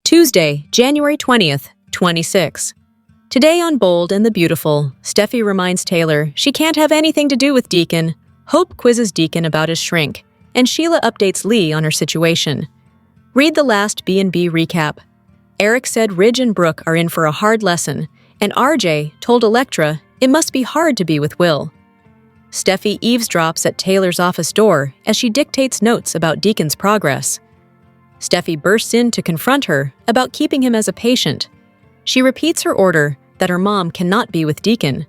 Tuesday, January 20th, 26. Today on Bold and the Beautiful, Steffi reminds Taylor she can't have anything to do with Deacon. Hope quizzes Deacon about his shrink, and Sheila updates Lee on her situation. Read the last B&B recap. Eric said Ridge and Brooke are in for a hard lesson, and RJ told Electra it must be hard to be with Will. Steffi eavesdrops at Taylor's office door as she dictates notes about Deacon's progress. Steffi bursts in to confront her about keeping him as a patient. She repeats her order that her mom cannot be with Deacon.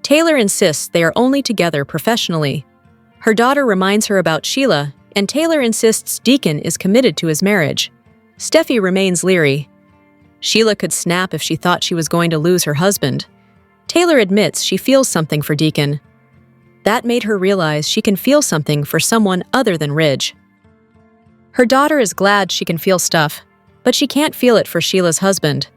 Taylor insists they are only together professionally. Her daughter reminds her about Sheila, and Taylor insists Deacon is committed to his marriage. Steffi remains leery. Sheila could snap if she thought she was going to lose her husband. Taylor admits she feels something for Deacon. That made her realize she can feel something for someone other than Ridge. Her daughter is glad she can feel stuff, but she can't feel it for Sheila's husband.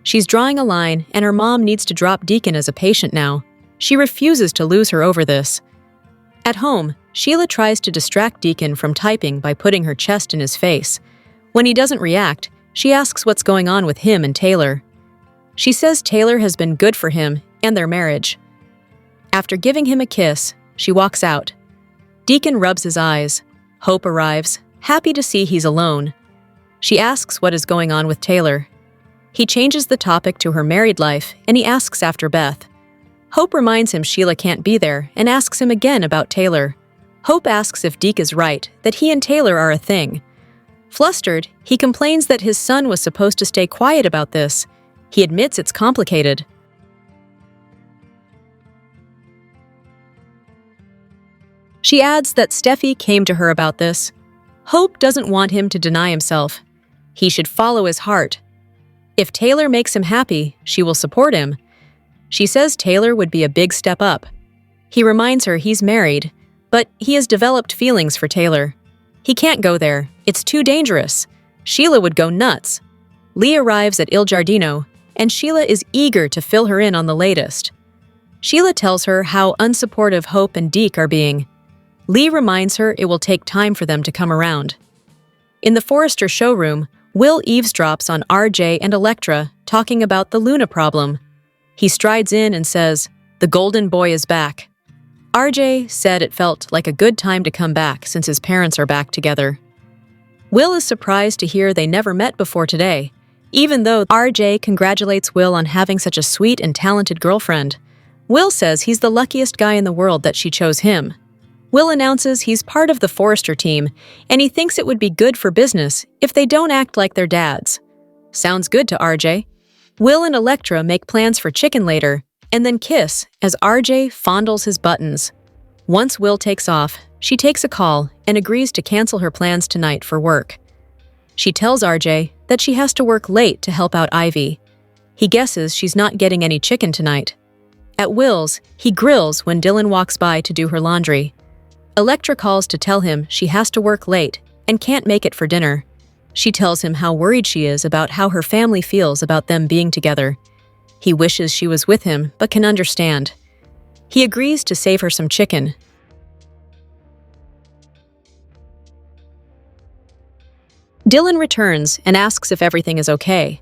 She's drawing a line, and her mom needs to drop Deacon as a patient now. She refuses to lose her over this. At home, Sheila tries to distract Deacon from typing by putting her chest in his face. When he doesn't react, she asks what's going on with him and Taylor. She says Taylor has been good for him and their marriage. After giving him a kiss, she walks out. Deacon rubs his eyes. Hope arrives, happy to see he's alone. She asks what is going on with Taylor. He changes the topic to her married life, and he asks after Beth. Hope reminds him Sheila can't be there and asks him again about Taylor. Hope asks if Deke is right, that he and Taylor are a thing. Flustered, he complains that his son was supposed to stay quiet about this. He admits it's complicated. She adds that Steffi came to her about this. Hope doesn't want him to deny himself. He should follow his heart. If Taylor makes him happy, she will support him. She says Taylor would be a big step up. He reminds her he's married, but he has developed feelings for Taylor. He can't go there. It's too dangerous. Sheila would go nuts. Lee arrives at Il Giardino, and Sheila is eager to fill her in on the latest. Sheila tells her how unsupportive Hope and Deke are being. Lee reminds her it will take time for them to come around. In the Forrester showroom, Will eavesdrops on RJ and Electra talking about the Luna problem. He strides in and says, "The golden boy is back." RJ said it felt like a good time to come back since his parents are back together. Will is surprised to hear they never met before today, even though RJ congratulates Will on having such a sweet and talented girlfriend. Will says he's the luckiest guy in the world that she chose him. Will announces he's part of the Forrester team, and he thinks it would be good for business if they don't act like their dads. Sounds good to RJ. Will and Electra make plans for chicken later, and then kiss as RJ fondles his buttons. Once Will takes off, she takes a call and agrees to cancel her plans tonight for work. She tells RJ that she has to work late to help out Ivy. He guesses she's not getting any chicken tonight. At Will's, he grills when Dylan walks by to do her laundry. Electra calls to tell him she has to work late and can't make it for dinner. She tells him how worried she is about how her family feels about them being together. He wishes she was with him, but can understand. He agrees to save her some chicken. Dylan returns and asks if everything is okay.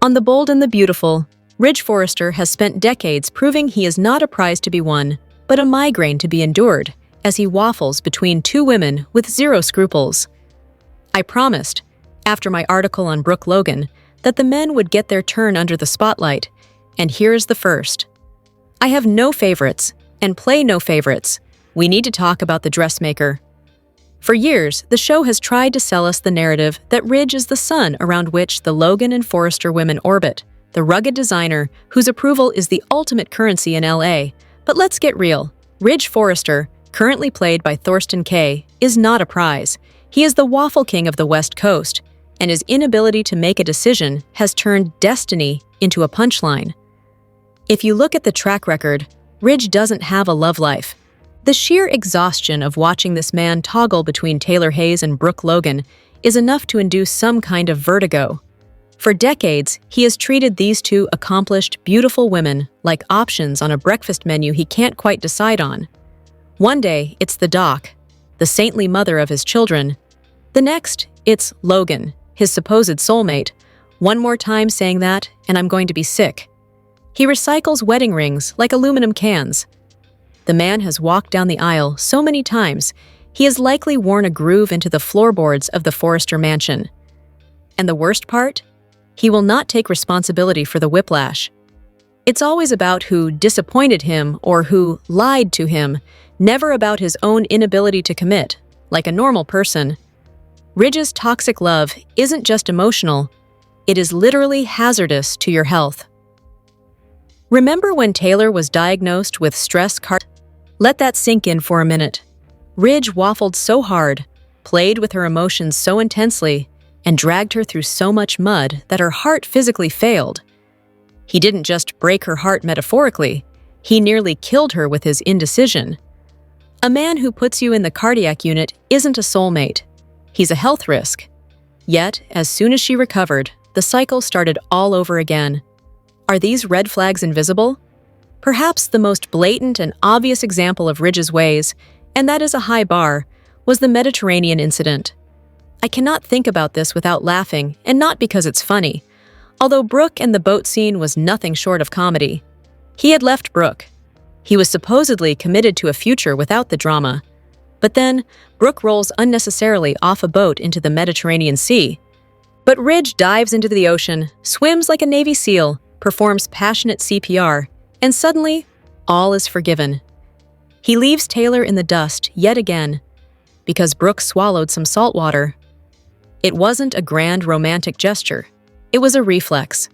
On The Bold and the Beautiful, Ridge Forrester has spent decades proving he is not a prize to be won, but a migraine to be endured, as he waffles between two women with zero scruples. I promised, after my article on Brooke Logan, that the men would get their turn under the spotlight, and here's the first. I have no favorites, and play no favorites. We need to talk about the dressmaker. For years, the show has tried to sell us the narrative that Ridge is the sun around which the Logan and Forrester women orbit, the rugged designer whose approval is the ultimate currency in LA. But let's get real. Ridge Forrester, currently played by Thorsten Kaye, is not a prize. He is the waffle king of the West Coast, and his inability to make a decision has turned destiny into a punchline. If you look at the track record, Ridge doesn't have a love life. The sheer exhaustion of watching this man toggle between Taylor Hayes and Brooke Logan is enough to induce some kind of vertigo. For decades, he has treated these two accomplished, beautiful women like options on a breakfast menu he can't quite decide on. One day, it's the doc, the saintly mother of his children. The next, it's Logan, his supposed soulmate. One more time saying that, and I'm going to be sick. He recycles wedding rings like aluminum cans. The man has walked down the aisle so many times, he has likely worn a groove into the floorboards of the Forrester mansion. And the worst part? He will not take responsibility for the whiplash. It's always about who disappointed him or who lied to him, never about his own inability to commit, like a normal person. Ridge's toxic love isn't just emotional, it is literally hazardous to your health. Remember when Taylor was diagnosed with stress card? Let that sink in for a minute. Ridge waffled so hard, played with her emotions so intensely, and dragged her through so much mud that her heart physically failed. He didn't just break her heart metaphorically, he nearly killed her with his indecision. A man who puts you in the cardiac unit isn't a soulmate. He's a health risk. Yet, as soon as she recovered, the cycle started all over again. Are these red flags invisible? Perhaps the most blatant and obvious example of Ridge's ways, and that is a high bar, was the Mediterranean incident. I cannot think about this without laughing, and not because it's funny. Although Brooke and the boat scene was nothing short of comedy. He had left Brooke. He was supposedly committed to a future without the drama. But then, Brooke rolls unnecessarily off a boat into the Mediterranean Sea. But Ridge dives into the ocean, swims like a Navy SEAL, performs passionate CPR, and suddenly, all is forgiven. He leaves Taylor in the dust yet again, because Brooke swallowed some salt water. It wasn't a grand romantic gesture. It was a reflex.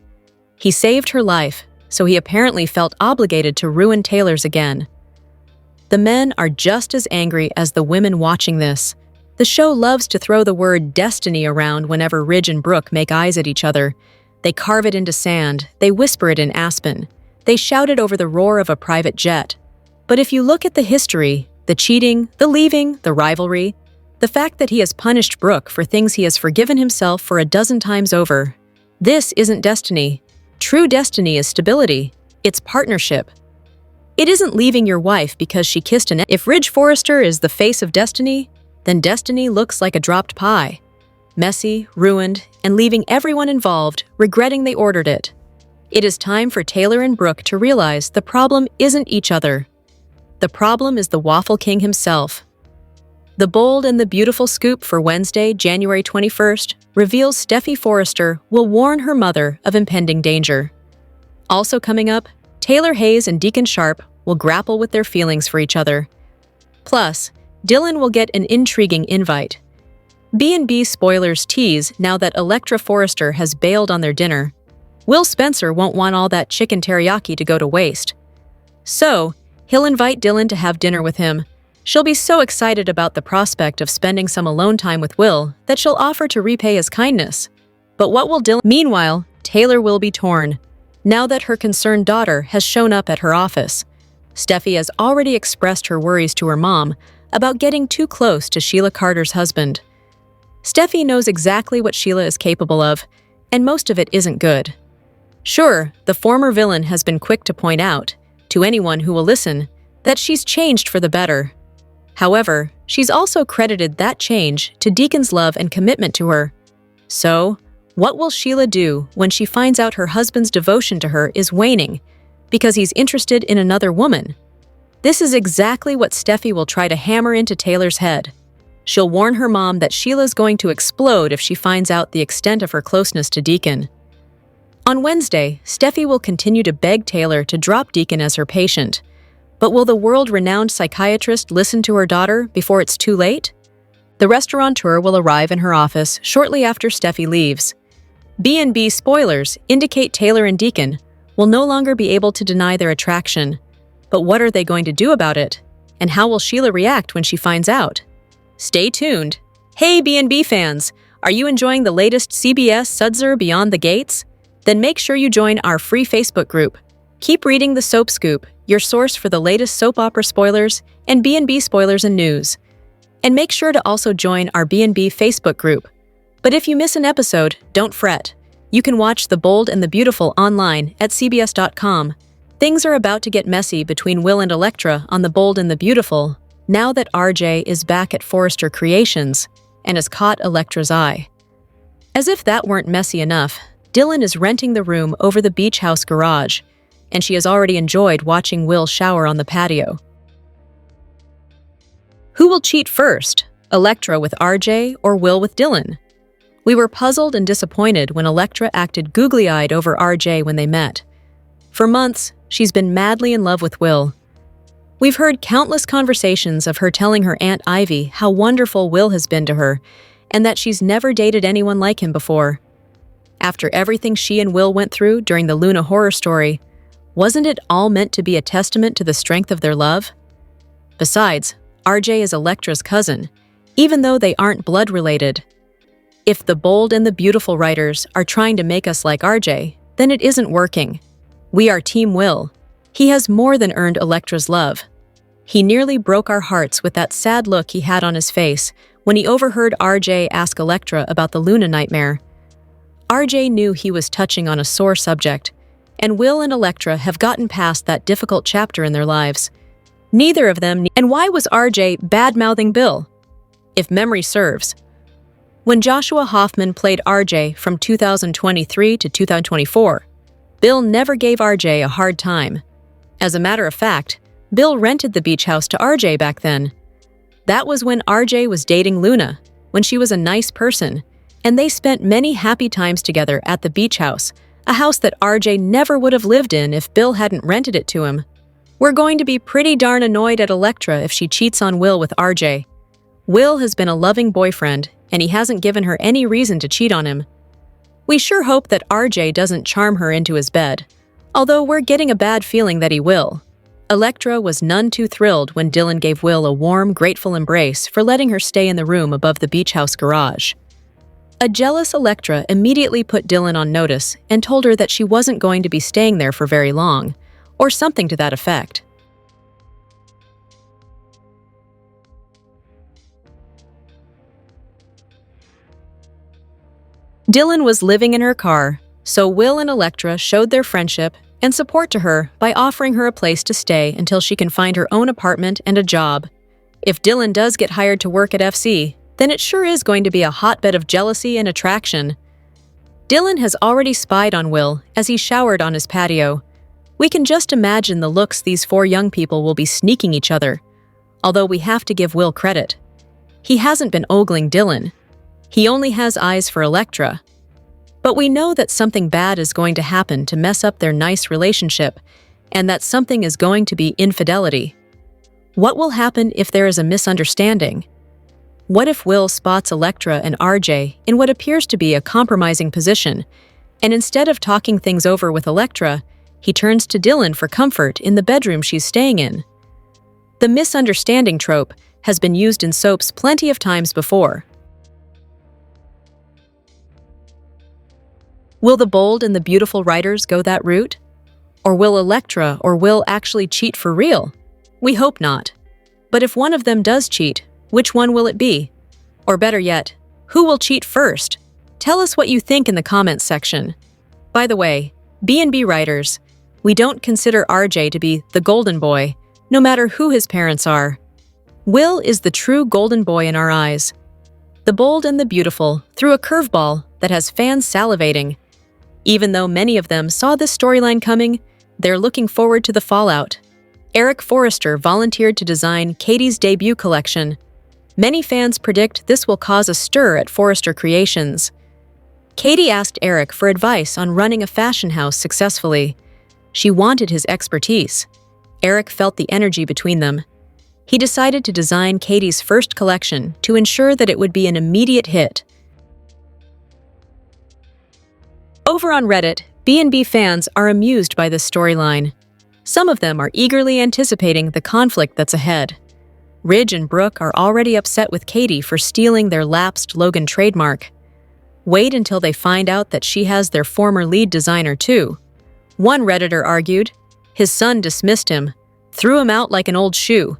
He saved her life, so he apparently felt obligated to ruin Taylor's again. The men are just as angry as the women watching this. The show loves to throw the word destiny around whenever Ridge and Brooke make eyes at each other. They carve it into sand, they whisper it in aspen, they shout it over the roar of a private jet. But if you look at the history, the cheating, the leaving, the rivalry, the fact that he has punished Brooke for things he has forgiven himself for a dozen times over, this isn't destiny. True destiny is stability. It's partnership. It isn't leaving your wife because she kissed an... If Ridge Forrester is the face of destiny, then destiny looks like a dropped pie. Messy, ruined, and leaving everyone involved regretting they ordered it. It is time for Taylor and Brooke to realize the problem isn't each other. The problem is the Waffle King himself. The bold and the beautiful scoop for Wednesday, January 21st, reveals Steffi Forrester will warn her mother of impending danger. Also coming up, Taylor Hayes and Deacon Sharp will grapple with their feelings for each other. Plus, Dylan will get an intriguing invite. B&B spoilers tease now that Electra Forrester has bailed on their dinner. Will Spencer won't want all that chicken teriyaki to go to waste. So, he'll invite Dylan to have dinner with him. She'll be so excited about the prospect of spending some alone time with Will that she'll offer to repay his kindness. But what will Dylan... Meanwhile, Taylor will be torn. Now that her concerned daughter has shown up at her office, Steffi has already expressed her worries to her mom about getting too close to Sheila Carter's husband. Steffi knows exactly what Sheila is capable of, and most of it isn't good. Sure, the former villain has been quick to point out, to anyone who will listen, that she's changed for the better. However, she's also credited that change to Deacon's love and commitment to her. So, what will Sheila do when she finds out her husband's devotion to her is waning because he's interested in another woman? This is exactly what Steffi will try to hammer into Taylor's head. She'll warn her mom that Sheila's going to explode if she finds out the extent of her closeness to Deacon. On Wednesday, Steffi will continue to beg Taylor to drop Deacon as her patient. But will the world-renowned psychiatrist listen to her daughter before it's too late? The restaurateur will arrive in her office shortly after Steffi leaves. B&B spoilers indicate Taylor and Deacon will no longer be able to deny their attraction. But what are they going to do about it? And how will Sheila react when she finds out? Stay tuned. Hey B&B fans, are you enjoying the latest CBS Sudzer Beyond the Gates? Then make sure you join our free Facebook group. Keep reading the Soap Scoop, your source for the latest soap opera spoilers and B&B spoilers and news. And make sure to also join our B&B Facebook group. But if you miss an episode, don't fret. You can watch The Bold and the Beautiful online at cbs.com. Things are about to get messy between Will and Elektra on The Bold and the Beautiful, now that RJ is back at Forrester Creations and has caught Elektra's eye. As if that weren't messy enough, Dylan is renting the room over the beach house garage, and she has already enjoyed watching Will shower on the patio. Who will cheat first, Elektra with RJ or Will with Dylan? We were puzzled and disappointed when Elektra acted googly-eyed over RJ when they met. For months, she's been madly in love with Will. We've heard countless conversations of her telling her Aunt Ivy how wonderful Will has been to her, and that she's never dated anyone like him before. After everything she and Will went through during the Luna horror story, wasn't it all meant to be a testament to the strength of their love? Besides, RJ is Elektra's cousin, even though they aren't blood-related. If The Bold and the Beautiful writers are trying to make us like RJ, then it isn't working. We are Team Will. He has more than earned Elektra's love. He nearly broke our hearts with that sad look he had on his face when he overheard RJ ask Elektra about the Luna nightmare. RJ knew he was touching on a sore subject, and Will and Elektra have gotten past that difficult chapter in their lives. Neither of them. And why was RJ bad-mouthing Bill? If memory serves, when Joshua Hoffman played RJ from 2023 to 2024, Bill never gave RJ a hard time. As a matter of fact, Bill rented the beach house to RJ back then. That was when RJ was dating Luna, when she was a nice person, and they spent many happy times together at the beach house, a house that RJ never would have lived in if Bill hadn't rented it to him. We're going to be pretty darn annoyed at Elektra if she cheats on Will with RJ. Will has been a loving boyfriend, and he hasn't given her any reason to cheat on him. We sure hope that RJ doesn't charm her into his bed, although we're getting a bad feeling that he will. Elektra was none too thrilled when Dylan gave Will a warm, grateful embrace for letting her stay in the room above the beach house garage. A jealous Elektra immediately put Dylan on notice and told her that she wasn't going to be staying there for very long, or something to that effect. Dylan was living in her car, so Will and Elektra showed their friendship and support to her by offering her a place to stay until she can find her own apartment and a job. If Dylan does get hired to work at FC, then it sure is going to be a hotbed of jealousy and attraction. Dylan has already spied on Will as he showered on his patio. We can just imagine the looks these four young people will be sneaking each other, although we have to give Will credit. He hasn't been ogling Dylan. He only has eyes for Elektra. But we know that something bad is going to happen to mess up their nice relationship, and that something is going to be infidelity. What will happen if there is a misunderstanding? What if Will spots Elektra and RJ in what appears to be a compromising position, and instead of talking things over with Elektra, he turns to Dylan for comfort in the bedroom she's staying in? The misunderstanding trope has been used in soaps plenty of times before. Will The Bold and the Beautiful writers go that route? Or will Elektra or Will actually cheat for real? We hope not. But if one of them does cheat, which one will it be? Or better yet, who will cheat first? Tell us what you think in the comments section. By the way, B&B writers, we don't consider RJ to be the golden boy, no matter who his parents are. Will is the true golden boy in our eyes. The Bold and the Beautiful threw a curveball that has fans salivating. Even though many of them saw this storyline coming, they're looking forward to the fallout. Eric Forrester volunteered to design Katie's debut collection. Many fans predict this will cause a stir at Forrester Creations. Katie asked Eric for advice on running a fashion house successfully. She wanted his expertise. Eric felt the energy between them. He decided to design Katie's first collection to ensure that it would be an immediate hit. Over on Reddit, B&B fans are amused by this storyline. Some of them are eagerly anticipating the conflict that's ahead. Ridge and Brooke are already upset with Katie for stealing their lapsed Logan trademark. Wait until they find out that she has their former lead designer too. One Redditor argued, his son dismissed him, threw him out like an old shoe.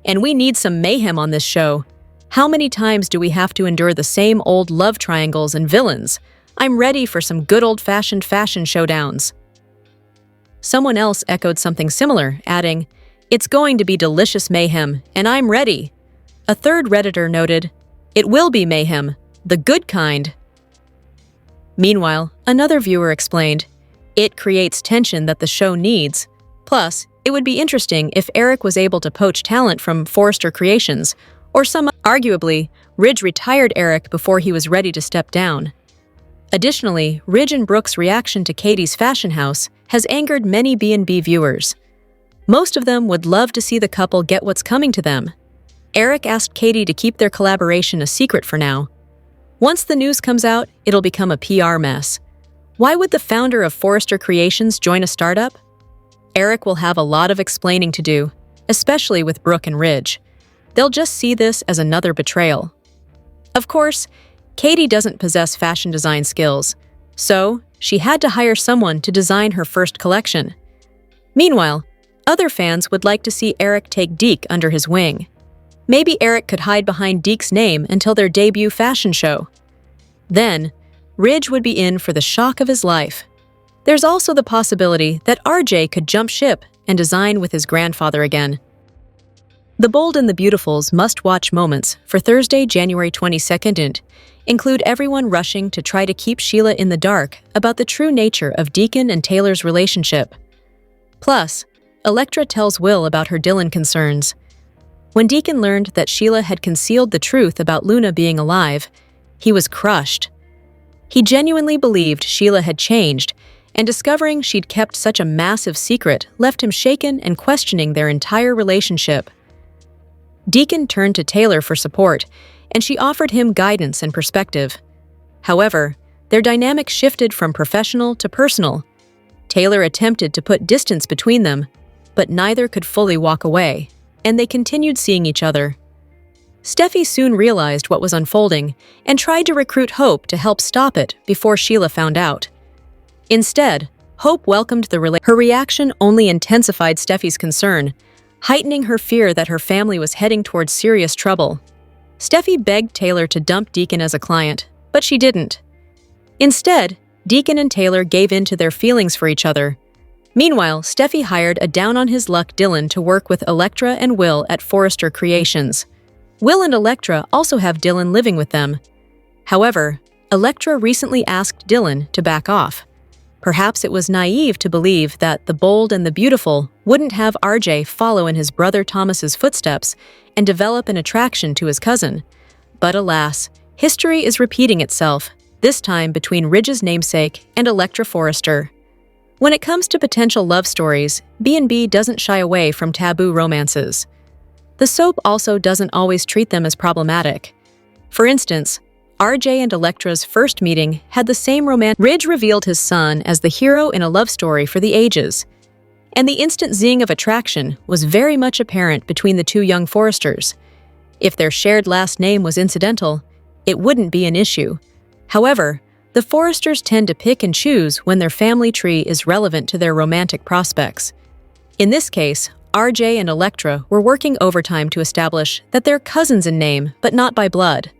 And we need some mayhem on this show. How many times do we have to endure the same old love triangles and villains? I'm ready for some good old-fashioned fashion showdowns. Someone else echoed something similar, adding, it's going to be delicious mayhem, and I'm ready. A third Redditor noted, it will be mayhem, the good kind. Meanwhile, another viewer explained, it creates tension that the show needs. Plus, it would be interesting if Eric was able to poach talent from Forrester Creations, or some. Arguably, Ridge retired Eric before he was ready to step down. Additionally, Ridge and Brooke's reaction to Katie's fashion house has angered many B&B viewers. Most of them would love to see the couple get what's coming to them. Eric asked Katie to keep their collaboration a secret for now. Once the news comes out, it'll become a PR mess. Why would the founder of Forrester Creations join a startup? Eric will have a lot of explaining to do, especially with Brooke and Ridge. They'll just see this as another betrayal. Of course, Katie doesn't possess fashion design skills, so she had to hire someone to design her first collection. Meanwhile, other fans would like to see Eric take Deke under his wing. Maybe Eric could hide behind Deke's name until their debut fashion show. Then, Ridge would be in for the shock of his life. There's also the possibility that RJ could jump ship and design with his grandfather again. The Bold and the Beautiful's must-watch moments for Thursday, January 22nd include everyone rushing to try to keep Sheila in the dark about the true nature of Deacon and Taylor's relationship. Plus, Elektra tells Will about her Dylan concerns. When Deacon learned that Sheila had concealed the truth about Luna being alive, he was crushed. He genuinely believed Sheila had changed, and discovering she'd kept such a massive secret left him shaken and questioning their entire relationship. Deacon turned to Taylor for support, and she offered him guidance and perspective. However, their dynamic shifted from professional to personal. Taylor attempted to put distance between them, but neither could fully walk away, and they continued seeing each other. Steffi soon realized what was unfolding and tried to recruit Hope to help stop it before Sheila found out. Instead, Hope welcomed the relationship. Her reaction only intensified Steffi's concern, heightening her fear that her family was heading towards serious trouble. Steffi begged Taylor to dump Deacon as a client, but she didn't. Instead, Deacon and Taylor gave in to their feelings for each other. Meanwhile, Steffi hired a down-on-his-luck Dylan to work with Elektra and Will at Forrester Creations. Will and Elektra also have Dylan living with them. However, Elektra recently asked Dylan to back off. Perhaps it was naive to believe that the Bold and the Beautiful wouldn't have RJ follow in his brother Thomas's footsteps and develop an attraction to his cousin. But alas, history is repeating itself, this time between Ridge's namesake and Elektra Forrester. When it comes to potential love stories, B&B doesn't shy away from taboo romances. The soap also doesn't always treat them as problematic. For instance, RJ and Elektra's first meeting had the same romantic. Ridge revealed his son as the hero in a love story for the ages, and the instant zing of attraction was very much apparent between the two young Forresters. If their shared last name was incidental, it wouldn't be an issue. However, the Forresters tend to pick and choose when their family tree is relevant to their romantic prospects. In this case, RJ and Elektra were working overtime to establish that they're cousins in name, but not by blood.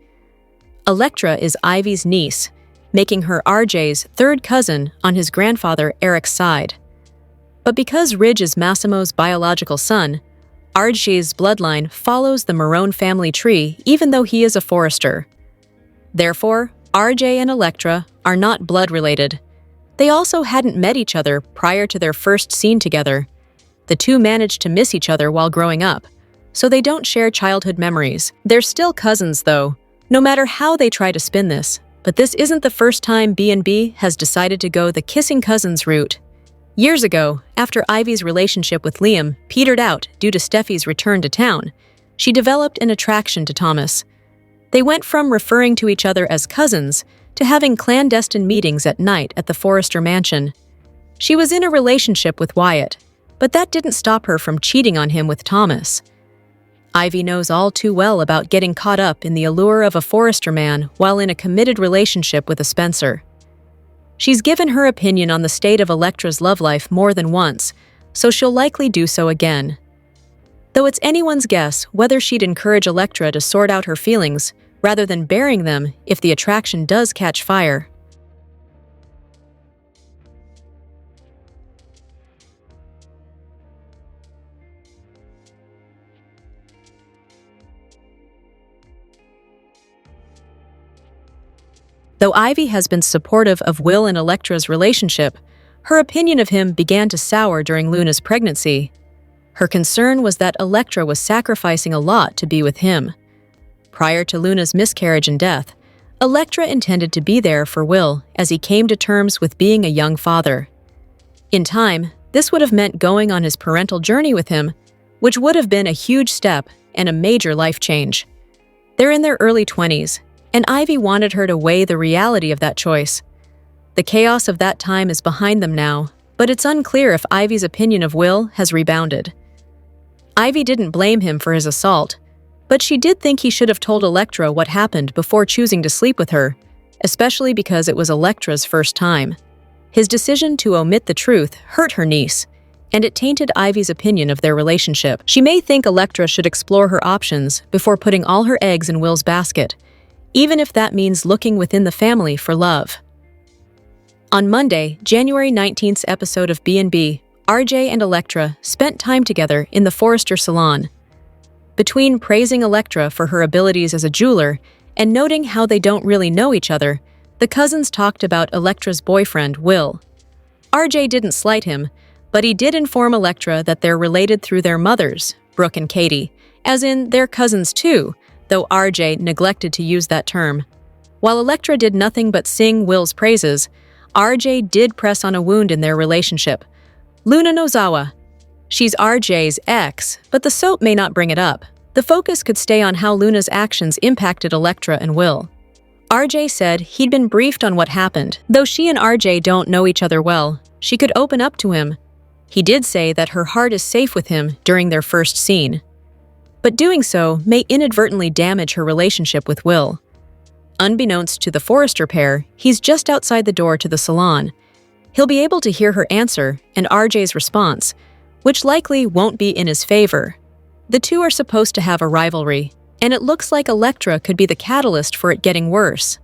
Elektra is Ivy's niece, making her RJ's third cousin on his grandfather Eric's side. But because Ridge is Massimo's biological son, RJ's bloodline follows the Marone family tree even though he is a Forrester. Therefore, RJ and Elektra are not blood-related. They also hadn't met each other prior to their first scene together. The two managed to miss each other while growing up, so they don't share childhood memories. They're still cousins, though. No matter how they try to spin this, But this isn't the first time B&B has decided to go the kissing cousins route. Years ago, after Ivy's relationship with Liam petered out due to Steffi's return to town, she developed an attraction to Thomas. They went from referring to each other as cousins to having clandestine meetings at night at the Forrester mansion. She was in a relationship with Wyatt, but that didn't stop her from cheating on him with Thomas. Ivy knows all too well about getting caught up in the allure of a Forrester man while in a committed relationship with a Spencer. She's given her opinion on the state of Elektra's love life more than once, so she'll likely do so again. Though it's anyone's guess whether she'd encourage Elektra to sort out her feelings rather than burying them if the attraction does catch fire. Though Ivy has been supportive of Will and Elektra's relationship, her opinion of him began to sour during Luna's pregnancy. Her concern was that Elektra was sacrificing a lot to be with him. Prior to Luna's miscarriage and death, Elektra intended to be there for Will as he came to terms with being a young father. In time, this would have meant going on his parental journey with him, which would have been a huge step and a major life change. They're in their early 20s, and Ivy wanted her to weigh the reality of that choice. The chaos of that time is behind them now, but it's unclear if Ivy's opinion of Will has rebounded. Ivy didn't blame him for his assault, but she did think he should have told Elektra what happened before choosing to sleep with her, especially because it was Elektra's first time. His decision to omit the truth hurt her niece, and it tainted Ivy's opinion of their relationship. She may think Elektra should explore her options before putting all her eggs in Will's basket, even if that means looking within the family for love. On Monday, January 19th's episode of B&B, RJ and Elektra spent time together in the Forrester salon. Between praising Elektra for her abilities as a jeweler and noting how they don't really know each other, the cousins talked about Elektra's boyfriend, Will. RJ didn't slight him, but he did inform Elektra that they're related through their mothers, Brooke and Katie, as in they're cousins too, though RJ neglected to use that term. While Elektra did nothing but sing Will's praises, RJ did press on a wound in their relationship. Luna Nozawa. She's RJ's ex, but the soap may not bring it up. The focus could stay on how Luna's actions impacted Elektra and Will. RJ said he'd been briefed on what happened. Though she and RJ don't know each other well, she could open up to him. He did say that her heart is safe with him during their first scene. But doing so may inadvertently damage her relationship with Will. Unbeknownst to the Forrester pair, he's just outside the door to the salon. He'll be able to hear her answer and RJ's response, which likely won't be in his favor. The two are supposed to have a rivalry, and it looks like Elektra could be the catalyst for it getting worse.